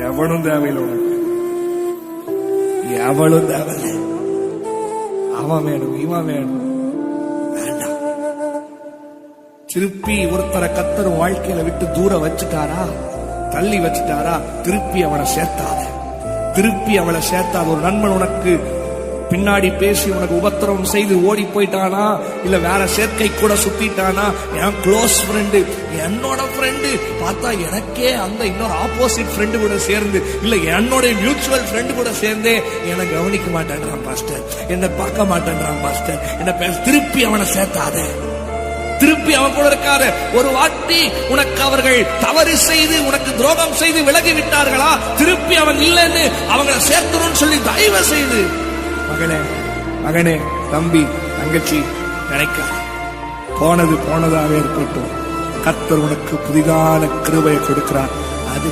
எவனும் தேவையில்லை உனக்கு, எவளும் தேவையில்லை. அவன் வேணும், இவன் வேணும், வேண்டாம். திருப்பி ஒருத்தரை கர்த்தர் வாழ்க்கையில விட்டு தூரம் வச்சுட்டாரா, தள்ளி வச்சுட்டாரா, திருப்பி அவனை சேர்த்தாத, திருப்பி அவளை சேர்த்தாத. ஒரு நண்பன் உனக்கு பின்னாடி பேசி உனக்கு உபத்திரவம் செய்து ஓடி போயிட்டானா, இல்ல வேற சேர்க்கை கூட சுத்திட்டானா, என் க்ளோஸ் ஃப்ரெண்டு, என்னோட ஃப்ரெண்டு பார்த்தா எனக்கே அந்த இன்னொரு ஆப்போசிட் ஃப்ரெண்டு கூட சேர்ந்து, இல்ல என்னோட மியூச்சுவல் ஃப்ரெண்டு கூட சேர்ந்தே என்னை கவனிக்க மாட்டேன்றான் பாஸ்டர், என்னை பார்க்க மாட்டேன்றான் பாஸ்டர், என்ன பேச. திருப்பி அவனை சேர்த்தாத, திருப்பி அவன் கூட இருக்காத. ஒரு வாட்டி உனக்கு அவர்கள் தவறு செய்து உனக்கு துரோகம் செய்து விலகி விட்டார்களா, திருப்பி அவன் இல்லைன்னு அவங்களை சேர்க்கணும்னு சொல்லி தயவு செய்து மகனே, மகனே, தம்பி, தங்கச்சி நினைக்காத. போனது போனதாக இருக்கட்டும். கர்த்தர் உனக்கு புதிதான கிருபையை கொடுக்கிறார். அது